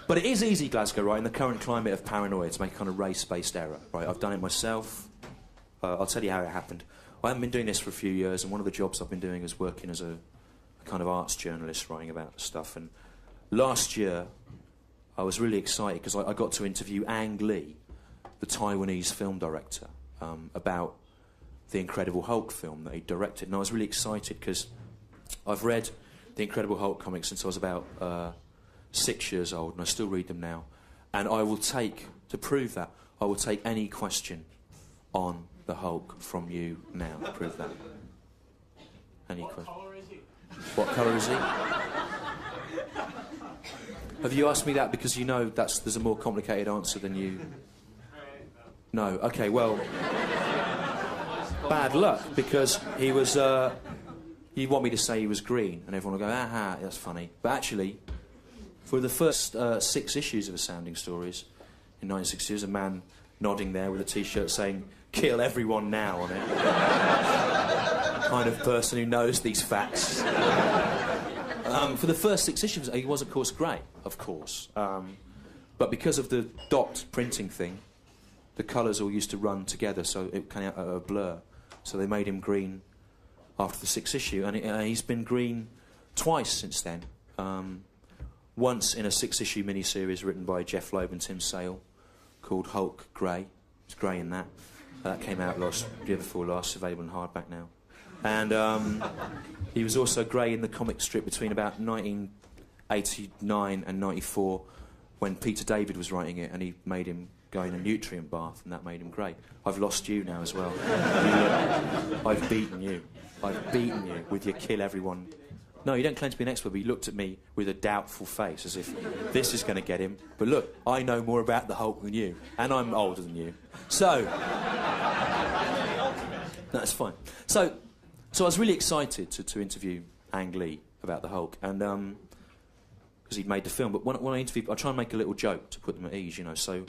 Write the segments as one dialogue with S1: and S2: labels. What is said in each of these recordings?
S1: But it is easy, Glasgow, right, in the current climate of paranoia, to make a kind of race-based error, right? I've done it myself. I'll tell you how it happened. I haven't been doing this for a few years, and one of the jobs I've been doing is working as a kind of arts journalist, writing about stuff. And last year, I was really excited because I got to interview Ang Lee, the Taiwanese film director, about the Incredible Hulk film that he directed. And I was really excited because I've read the Incredible Hulk comics since I was about 6 years old, and I still read them now. And I will take, to prove that, I will take any question on the Hulk from you now. Prove that. Any question?
S2: What colour is he?
S1: What colour is he? Have you asked me that because you know there's a more complicated answer than you... No. Okay, well... Bad luck, because he was... you want me to say he was green, and everyone will go, aha, that's funny. But actually, for the first 6 issues of Astounding Stories in 1960, there's a man nodding there with a T-shirt saying, "Kill everyone now" on it. Kind of person who knows these facts. For the first 6 issues, he was, of course, grey, of course. But because of the dot printing thing, the colours all used to run together, so it came out a blur. So they made him green after the 6th issue, and he's been green twice since then. Once in a 6-issue miniseries written by Jeff Loeb and Tim Sale called Hulk Grey. It's grey in that. That came out the year before last, available in hardback now. And he was also grey in the comic strip between about 1989 and 94 when Peter David was writing it, and he made him go in a nutrient bath, and that made him grey. I've lost you now as well. I've beaten you. I've beaten you with your kill everyone. No, you don't claim to be an expert, but you looked at me with a doubtful face, as if this is going to get him. But look, I know more about the Hulk than you, and I'm older than you. So... That's fine. So I was really excited to interview Ang Lee about the Hulk, and because he'd made the film. But when I interviewed, I try and make a little joke to put them at ease, you know. So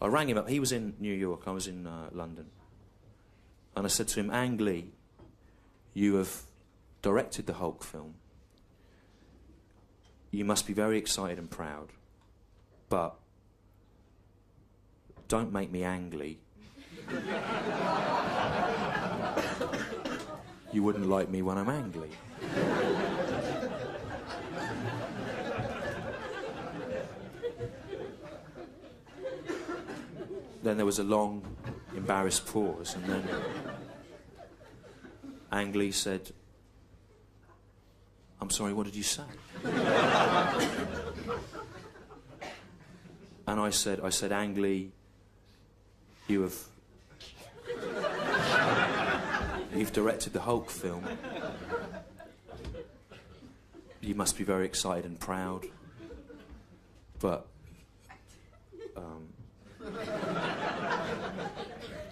S1: I rang him up. He was in New York. I was in London. And I said to him, "Ang Lee, you have directed the Hulk film. You must be very excited and proud. But don't make me angry. You wouldn't like me when I'm angry." Then there was a long, embarrassed pause, and then Ang Lee said, "I'm sorry, what did you say?" And I said, "Ang Lee, you've directed the Hulk film. You must be very excited and proud. But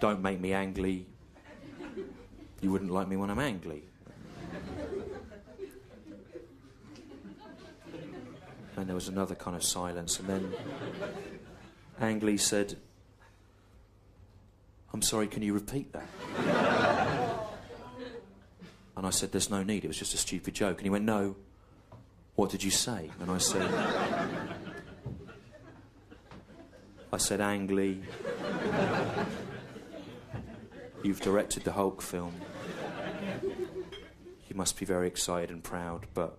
S1: don't make me angry. You wouldn't like me when I'm angry." And there was another kind of silence, and then Ang Lee said, "I'm sorry, can you repeat that?" And I said, "There's no need, it was just a stupid joke." And he went, "No, what did you say?" And I said, "Ang Lee, you've directed the Hulk film. You must be very excited and proud, but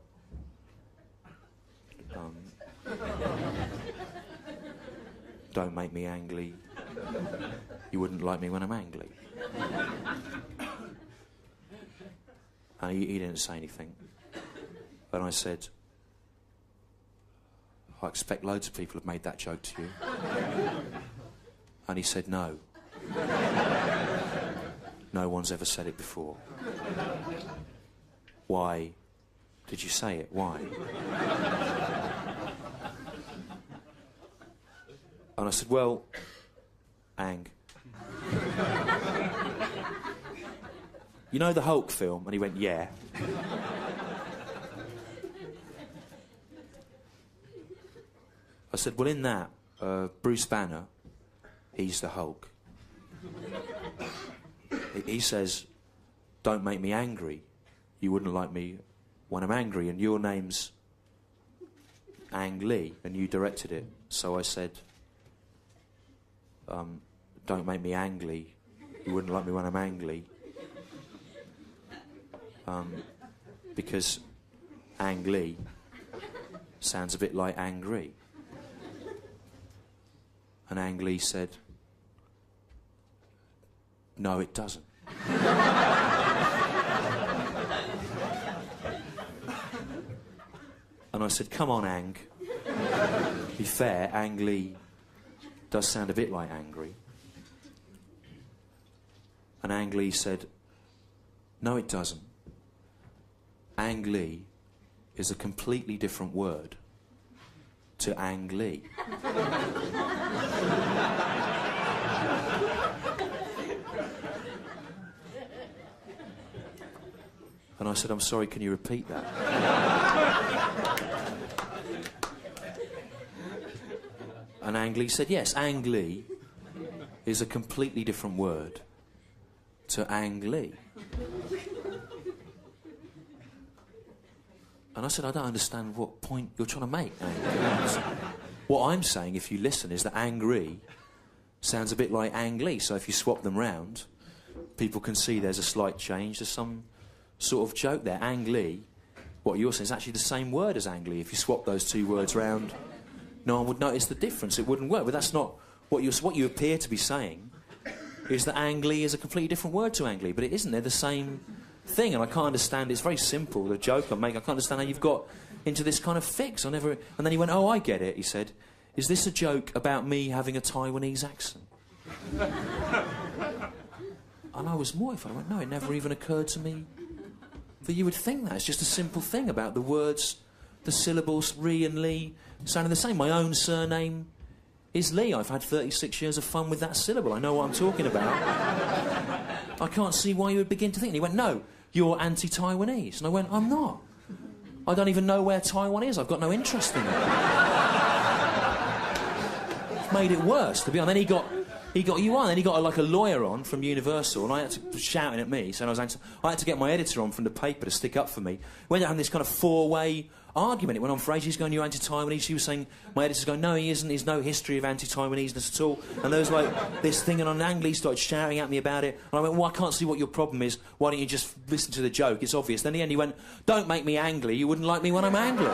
S1: don't make me angry. You wouldn't like me when I'm angry." And he didn't say anything. And I said, "I expect loads of people have made that joke to you." And he said, "No. No one's ever said it before. Why did you say it? Why?" And I said, "Well, Ang, you know the Hulk film?" And he went, "Yeah." I said, "Well, in that, Bruce Banner, he's the Hulk. He says, 'Don't make me angry. You wouldn't like me when I'm angry.' And your name's Ang Lee, and you directed it. So I said, don't make me Ang Lee. You wouldn't like me when I'm angry. Because Ang Lee sounds a bit like angry. And Ang Lee said, no, it doesn't. And I said, come on, Ang. Be fair, Ang Lee does sound a bit like angry. And Ang Lee said, no, it doesn't. Ang Lee is a completely different word to Ang Lee. And I said, I'm sorry, can you repeat that? And Ang Lee said, yes, Ang Lee is a completely different word to Ang Lee. And I said, I don't understand what point you're trying to make, Ang. What I'm saying, if you listen, is that angry sounds a bit like Ang Lee. So if you swap them round, people can see there's a slight change. There's some sort of joke there. Ang Lee, what you're saying, is actually the same word as Ang Lee. If you swap those two words round, no one would notice the difference. It wouldn't work. But that's not what you appear to be saying, is that Ang Lee is a completely different word to Ang Lee. But it isn't. They're the same thing, and I can't understand. It's very simple, the joke I'm making. I can't understand how you've got into this kind of fix. And then he went, oh, I get it, he said. Is this a joke about me having a Taiwanese accent? And I was mortified. I went, no, it never even occurred to me that you would think that. It's just a simple thing about the words, the syllables, Ree and Lee, sounding the same. My own surname is Lee. I've had 36 years of fun with that syllable. I know what I'm talking about. I can't see why you would begin to think. And he went, no, you're anti-Taiwanese. And I went, I'm not. I don't even know where Taiwan is. I've got no interest in it. It's made it worse, to be honest. Then he got you on. Then he got like a lawyer on from Universal, and I had to shouting at me, saying I had to get my editor on from the paper to stick up for me. We ended up having this kind of four-way argument. It went on for ages. He's going, you're anti-Taiwanese. She was saying, my editor's going, no, he isn't. There's no history of anti-Taiwaneseness at all. And there was like this thing, and on Ang Lee started shouting at me about it. And I went, well, I can't see what your problem is. Why don't you just listen to the joke? It's obvious. Then in the end he went, don't make me angry. You wouldn't like me when I'm angry.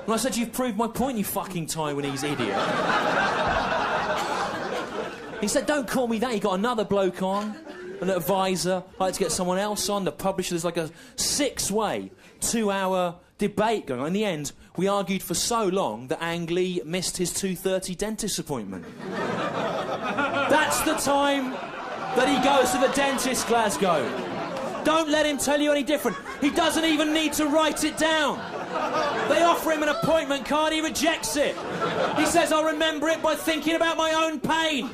S1: And I said, you've proved my point, you fucking Taiwanese idiot. He said, don't call me that. He got another bloke on, an advisor. I had to get someone else on, the publisher. There's like a 6-way, 2-hour debate going on. In the end, we argued for so long that Ang Lee missed his 2:30 dentist appointment. That's the time that he goes to the dentist, Glasgow. Don't let him tell you any different. He doesn't even need to write it down. They offer him an appointment card, he rejects it. He says, I'll remember it by thinking about my own pain.